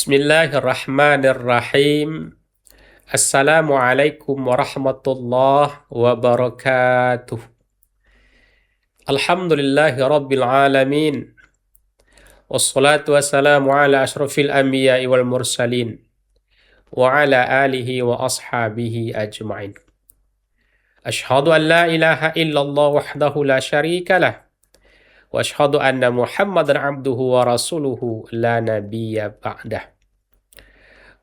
Bismillahirrahmanirrahim. Assalamualaikum warahmatullahi wabarakatuh. Alhamdulillahi rabbil alamin. Wassalatu wassalamu ala ashrafil anbiya'i wal mursalin. Wa ala alihi wa ashabihi ajma'in. Ashhadu an la ilaha illallah wahdahu la syarika lah. Wa ashhadu anna Muhammadan abduhu wa rasuluhu la nabiyya ba'dah.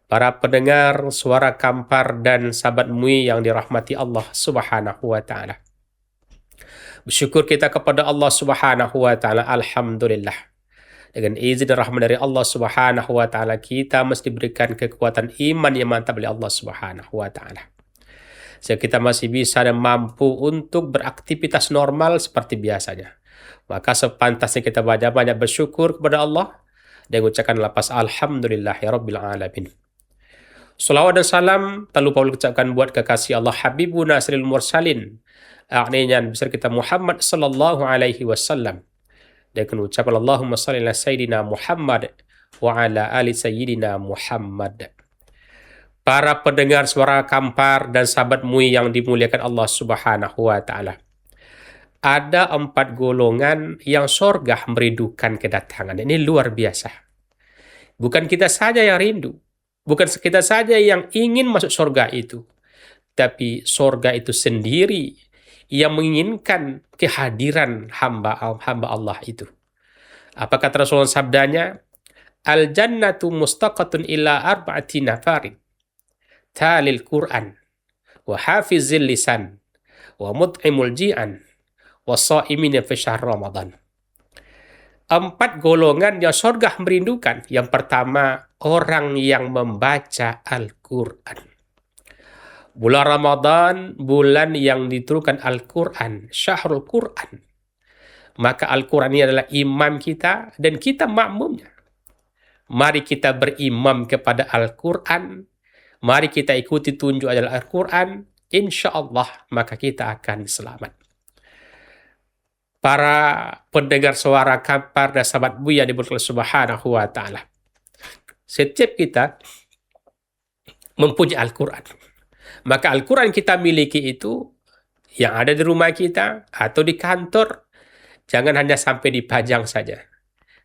Para pendengar suara Kampar dan sahabat MUI yang dirahmati Allah Subhanahu wa taala. Bersyukur kita kepada Allah Subhanahu wa taala, alhamdulillah. Dengan izin dan rahmat dari Allah Subhanahu wa taala, kita mesti diberikan kekuatan iman yang mantap oleh Allah Subhanahu wa taala. Sehingga kita masih bisa dan mampu untuk beraktivitas normal seperti biasanya. Maka sepantasnya kita banyak-banyak bersyukur kepada Allah dan mengucapkan lafaz alhamdulillahirabbil alamin. Salawat dan salam tak lupa ucapkan buat kekasih Allah Habibuna Sayyidil Mursalin, artinya besar kita Muhammad sallallahu alaihi wasallam. Dan ucapan Allahumma shalli ala sayyidina Muhammad wa ala ali sayyidina Muhammad. Para pendengar suara Kampar dan sahabat MUI yang dimuliakan Allah Subhanahu wa taala. Ada 4 golongan yang sorga merindukan kedatangan. Ini luar biasa. Bukan kita saja yang rindu. Bukan kita saja yang ingin masuk sorga itu. Tapi sorga itu sendiri yang menginginkan kehadiran hamba Allah itu. Apa kata Rasulullah sabdanya? Al-jannatu mustaqatun ila arba'ati nafarin. Talil Qur'an. Wa hafizil lisan. Wa mut'imul ji'an. Wasa'imina fi syahr Ramadan. 4 golongan yang surga merindukan. Yang pertama, orang yang membaca Al-Quran. Bulan Ramadan, bulan yang diturunkan Al-Quran, Syahrul Quran. Maka Al-Quran ini adalah imam kita dan kita makmumnya. Mari kita berimam kepada Al-Quran. Mari kita ikuti tunjuk adalah Al-Quran. Insya Allah maka kita akan selamat. Para pendengar suara Kampar dan sahabat MUI yang dimuliakan Subhanahu wa taala. Setiap kita mempunyai Al-Quran. Maka Al-Quran kita miliki itu yang ada di rumah kita atau di kantor, jangan hanya sampai dipajang saja,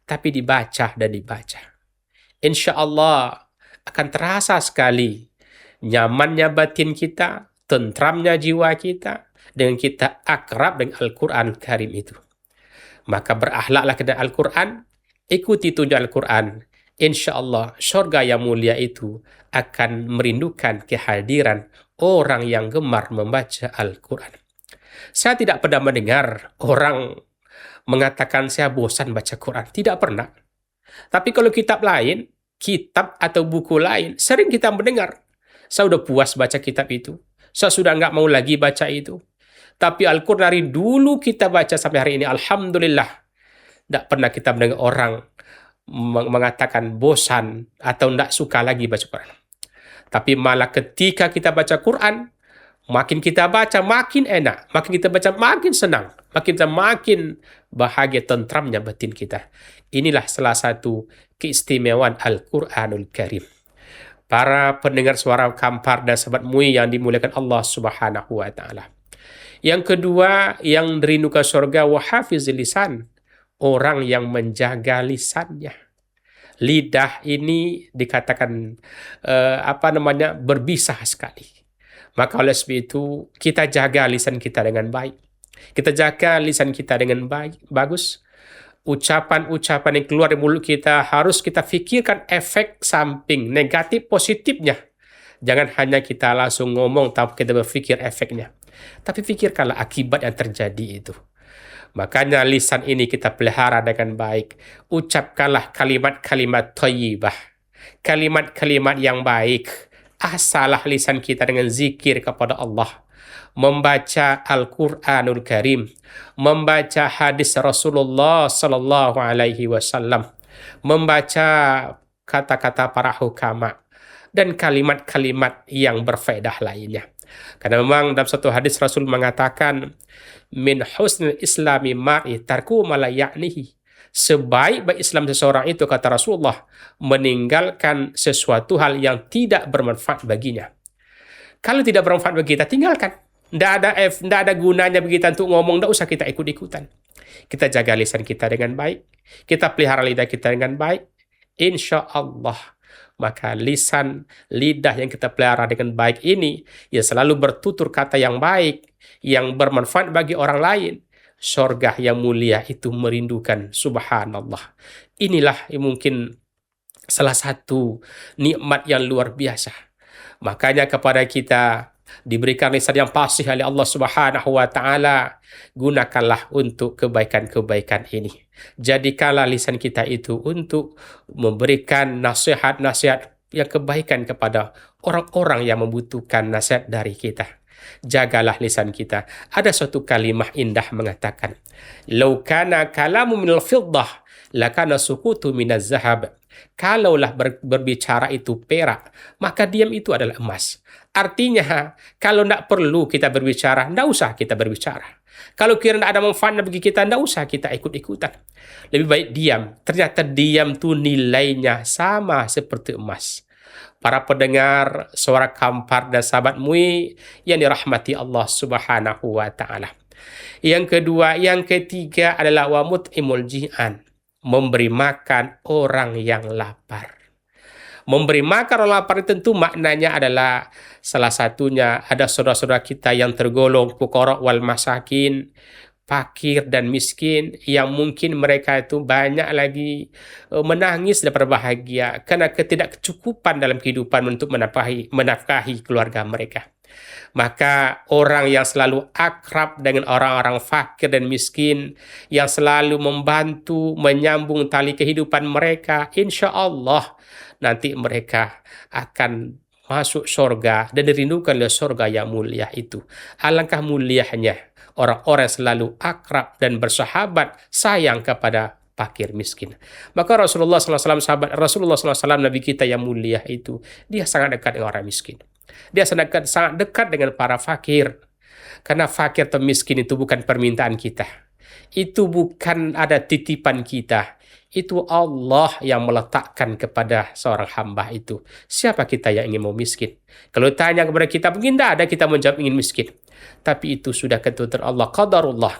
tapi dibaca dan dibaca. Insya Allah akan terasa sekali nyamannya batin kita, tentramnya jiwa kita, dengan kita akrab dengan Al-Quran Karim itu. Maka berakhlaklah dengan Al-Quran, ikuti tunjuk Al-Quran. Insya Allah surga yang mulia itu akan merindukan kehadiran orang yang gemar membaca Al-Quran. Saya tidak pernah mendengar orang mengatakan saya bosan baca Quran. Tidak pernah. Tapi kalau kitab lain, kitab atau buku lain, sering kita mendengar. Saya sudah puas baca kitab itu. Saya sudah nggak mau lagi baca itu. Tapi Al-Quran dari dulu kita baca sampai hari ini, alhamdulillah. Tidak pernah kita mendengar orang mengatakan bosan atau tidak suka lagi baca Quran. Tapi malah ketika kita baca Quran, makin kita baca makin enak. Makin kita baca makin senang. Makin bahagia, tentramnya batin kita. Inilah salah satu keistimewaan Al-Quranul Karim. Para pendengar suara Kampar dan sahabat MUI yang dimuliakan Allah Subhanahu wa taala. Yang kedua, yang dirindukan surga, wa hafizil lisan. Orang yang menjaga lisannya. Lidah ini dikatakan berbisa sekali. Maka oleh sebab itu kita jaga lisan kita dengan baik. Kita jaga lisan kita dengan baik, bagus. Ucapan-ucapan yang keluar dari mulut kita harus kita fikirkan efek samping negatif positifnya. Jangan hanya kita langsung ngomong tapi kita berpikir efeknya. Tapi pikirkanlah akibat yang terjadi itu. Makanya lisan ini kita pelihara dengan baik. Ucapkanlah kalimat-kalimat thayyibah. Kalimat-kalimat yang baik. Asalah lisan kita dengan zikir kepada Allah. Membaca Al-Quranul Karim. Membaca hadis Rasulullah sallallahu alaihi wasallam. Membaca kata-kata para hukama. Dan kalimat-kalimat yang berfaedah lainnya. Karena memang dalam satu hadis Rasul mengatakan min husnil islami mar'i tarku ma la ya'nihi. Sebaik-baik Islam seseorang itu, kata Rasulullah, meninggalkan sesuatu hal yang tidak bermanfaat baginya. Kalau tidak bermanfaat bagi kita, tinggalkan. Tidak ada gunanya bagi kita untuk ngomong, tidak usah kita ikut-ikutan. Kita jaga lisan kita dengan baik, kita pelihara lidah kita dengan baik, insya Allah maka lidah yang kita pelihara dengan baik ini, ya selalu bertutur kata yang baik, yang bermanfaat bagi orang lain, surga yang mulia itu merindukan. Subhanallah. Inilah yang mungkin salah satu nikmat yang luar biasa. Makanya kepada kita diberikan lisan yang fasih oleh Allah Subhanahu wa taala, gunakanlah untuk kebaikan-kebaikan ini. Jadikanlah lisan kita itu untuk memberikan nasihat-nasihat yang kebaikan kepada orang-orang yang membutuhkan nasihat dari kita. Jagalah lisan kita. Ada suatu kalimah indah mengatakan, "Lau kana kalamu minal fiddah, lakana sukutu minaz zahab." Kalaulah berbicara itu perak, maka diam itu adalah emas. Artinya, kalau tidak perlu kita berbicara, tidak usah kita berbicara. Kalau kira tidak ada manfaatnya bagi kita, tidak usah kita ikut-ikutan. Lebih baik diam. Ternyata diam itu nilainya sama seperti emas. Para pendengar suara Kampar dan sahabat MUI yang dirahmati Allah Subhanahu wa taala. Yang kedua, yang ketiga adalah wa mut'imul ji'an, memberi makan orang yang lapar. Memberi makan orang lapar tentu maknanya adalah salah satunya ada saudara-saudara kita yang tergolong fuqara wal masakin, fakir dan miskin, yang mungkin mereka itu banyak lagi menangis dan berbahagia karena ketidakcukupan dalam kehidupan untuk menafkahi keluarga mereka. Maka orang yang selalu akrab dengan orang-orang fakir dan miskin, yang selalu membantu menyambung tali kehidupan mereka, insya Allah nanti mereka akan masuk surga dan dirindukan oleh surga yang mulia itu. Alangkah mulianya orang-orang yang selalu akrab dan bersahabat sayang kepada fakir miskin. Maka Rasulullah SAW, sahabat Rasulullah SAW, Nabi kita yang mulia itu, dia sangat dekat dengan orang miskin. Dia sangat dekat dengan para fakir. Karena fakir atau miskin itu bukan permintaan kita. Itu bukan ada titipan kita. Itu Allah yang meletakkan kepada seorang hamba itu. Siapa kita yang ingin mau miskin? Kalau tanya kepada kita, mungkin tidak ada kita menjawab ingin miskin. Tapi itu sudah ketentuan Allah, qadarullah.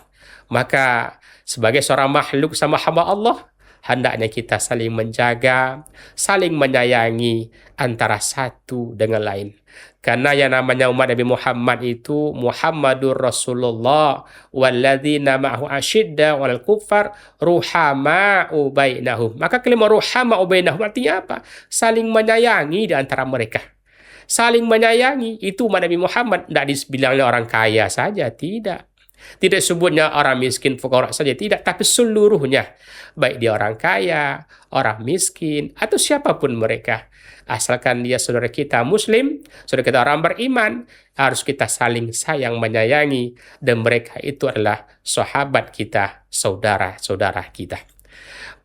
Maka sebagai seorang makhluk sama hamba Allah, hendaknya kita saling menjaga, saling menyayangi antara satu dengan lain. Karena yang namanya umat Nabi Muhammad itu Muhammadur Rasulullah walladzina ma'ahu asyidda 'alal kuffar ruhama'u bainahum. Maka kalimat ruhama'u bainahum artinya apa? Saling menyayangi di antara mereka. Saling menyayangi itu umat Nabi Muhammad, tidak dibilangnya orang kaya saja, tidak. Tidak sebutnya orang miskin, fuqara saja, tidak, tapi seluruhnya. Baik dia orang kaya, orang miskin, atau siapapun mereka. Asalkan dia saudara kita muslim, saudara kita orang beriman, harus kita saling sayang menyayangi, dan mereka itu adalah sahabat kita, saudara-saudara kita.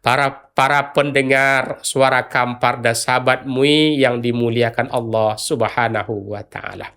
Para pendengar suara Kampar dan sahabat MUI yang dimuliakan Allah Subhanahu wa taala.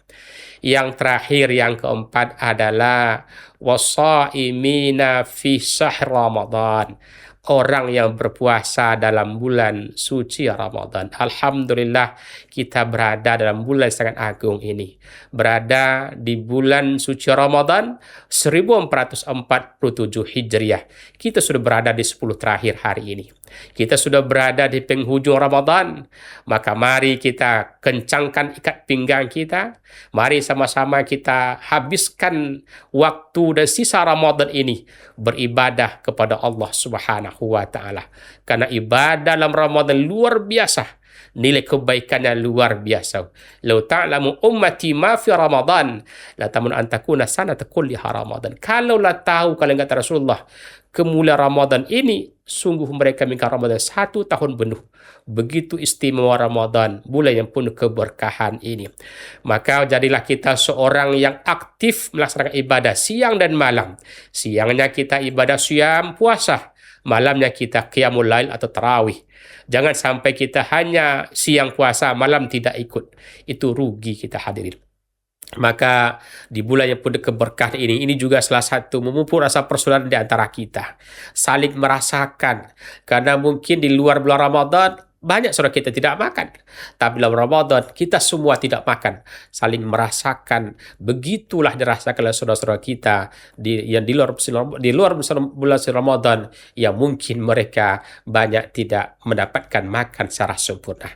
Yang terakhir, yang keempat adalah wasaimina fi syahr Ramadan. Orang yang berpuasa dalam bulan suci Ramadan. Alhamdulillah kita berada dalam bulan sangat agung ini. Berada di bulan suci Ramadan 1447 Hijriah. Kita sudah berada di 10 terakhir hari ini. Kita sudah berada di penghujung Ramadan. Maka mari kita kencangkan ikat pinggang kita. Mari sama-sama kita habiskan waktu dan sisa Ramadan ini beribadah kepada Allah Subhanahu wa taala. Karena ibadah dalam Ramadan luar biasa. Nilai kebaikannya luar biasa. Lau ta'lamu ummati ma fi Ramadan la tamun an takuna sanata kulliha Ramadan. Kalaulah tahu kalian kata Rasulullah kemuliaan Ramadan ini, sungguh mereka mengingat Ramadan 1 tahun penuh. Begitu istimewa Ramadan, bulan yang penuh keberkahan ini. Maka jadilah kita seorang yang aktif melaksanakan ibadah siang dan malam. Siangnya kita ibadah siam puasa, malamnya kita qiyamul lail atau tarawih. Jangan sampai kita hanya siang puasa, malam tidak ikut. Itu rugi kita hadirin. Maka di bulan yang penuh keberkahan ini juga salah satu memupuk rasa persaudaraan di antara kita. Saling merasakan. Karena mungkin di luar bulan Ramadan, banyak saudara kita tidak makan. Tapi dalam Ramadan, kita semua tidak makan. Saling merasakan. Begitulah dirasakan oleh saudara-saudara kita yang di luar bulan Ramadan, yang mungkin mereka banyak tidak mendapatkan makan secara sempurna.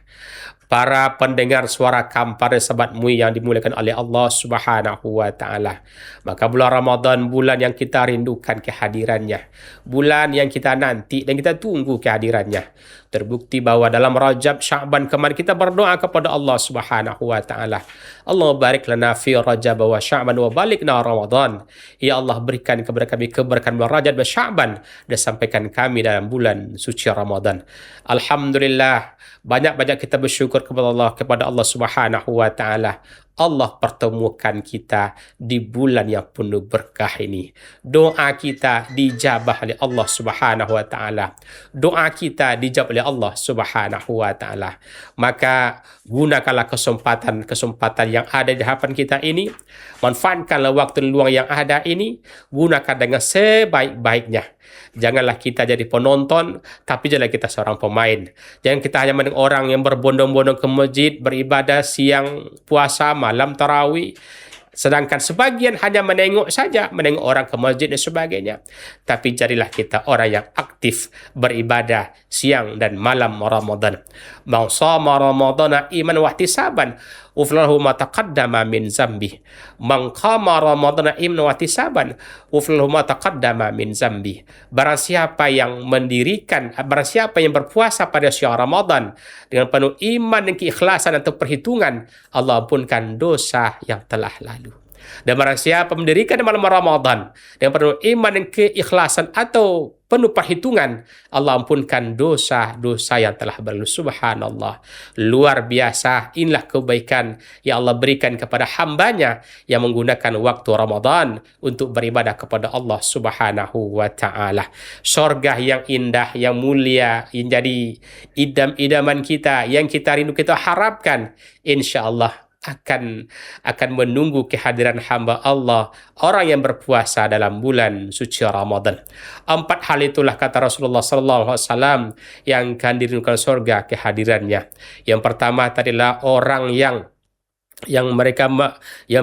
Para pendengar suara Kampar Sahabat MUI yang dimuliakan oleh Allah Subhanahu wa taala. Maka bulan Ramadan, bulan yang kita rindukan kehadirannya. Bulan yang kita nanti dan kita tunggu kehadirannya. Terbukti bahwa dalam Rajab, Sya'ban kemarin kita berdoa kepada Allah Subhanahu wa taala. Allah barik lana fi Rajab wa Sya'ban wa balikna Ramadan. Ya Allah, berikan kepada kami keberkahan bulan Rajab dan Sya'ban dan sampaikan kami dalam bulan suci Ramadan. Alhamdulillah, banyak-banyak kita bersyukur kepada Allah Subhanahu wa taala. Allah pertemukan kita di bulan yang penuh berkah ini. Doa kita dijabah oleh Allah Subhanahu wa taala. Doa kita dijawab oleh Allah Subhanahu wa taala. Maka gunakanlah kesempatan yang ada di hadapan kita ini. Manfaatkanlah waktu luang yang ada ini. Gunakan dengan sebaik-baiknya. Janganlah kita jadi penonton, tapi janganlah kita seorang pemain. Jangan kita hanya mendengar orang yang berbondong-bondong ke masjid, beribadah siang puasa, malam tarawih. Sedangkan sebagian hanya menengok saja, menengok orang ke masjid dan sebagainya. Tapi jadilah kita orang yang aktif beribadah siang dan malam Ramadan. Man shama Ramadana iman wa ihtisaban uflahu ma taqaddama min zambi. Man qama Ramadana iman wa ihtisaban uflahu ma taqaddama min zambi. Barang siapa yang berpuasa pada siang Ramadan dengan penuh iman dan keikhlasan atau perhitungan, Allah ampunkan dosa yang telah lalu. Dan barang siapa mendirikan malam Ramadan dengan penuh iman dan keikhlasan atau penuh perhitungan, Allah ampunkan dosa-dosa yang telah berlalu. Subhanallah. Luar biasa. Inilah kebaikan yang Allah berikan kepada hambanya yang menggunakan waktu Ramadan untuk beribadah kepada Allah Subhanahu wa ta'ala. Surga yang indah, yang mulia, yang jadi idam-idaman kita, yang kita rindu, kita harapkan, insya-Allah akan menunggu kehadiran hamba Allah, orang yang berpuasa dalam bulan suci Ramadan. 4 hal itulah kata Rasulullah SAW yang akan dirindukan surga kehadirannya. Yang pertama tadilah orang yang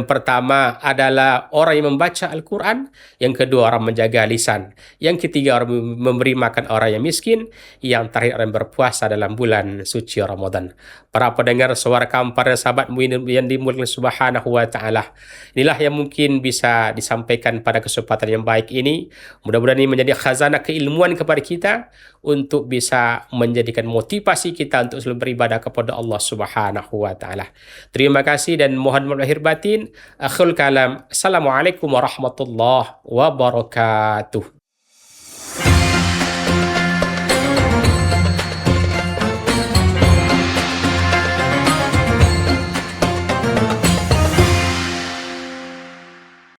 pertama adalah orang yang membaca Al-Quran, yang kedua orang menjaga lisan, yang ketiga orang memberi makan orang yang miskin, yang terakhir orang berpuasa dalam bulan suci Ramadan. Para pendengar suara Kampar dan Sahabat MUI yang dimuliakan Subhanahu wa ta'ala, inilah yang mungkin bisa disampaikan pada kesempatan yang baik ini. Mudah-mudahan ini menjadi khazanah keilmuan kepada kita untuk bisa menjadikan motivasi kita untuk selalu beribadah kepada Allah Subhanahu wa ta'ala. Terima kasih dan mohon maaf lahir batin. Akhul kalam. Assalamualaikum warahmatullahi wabarakatuh.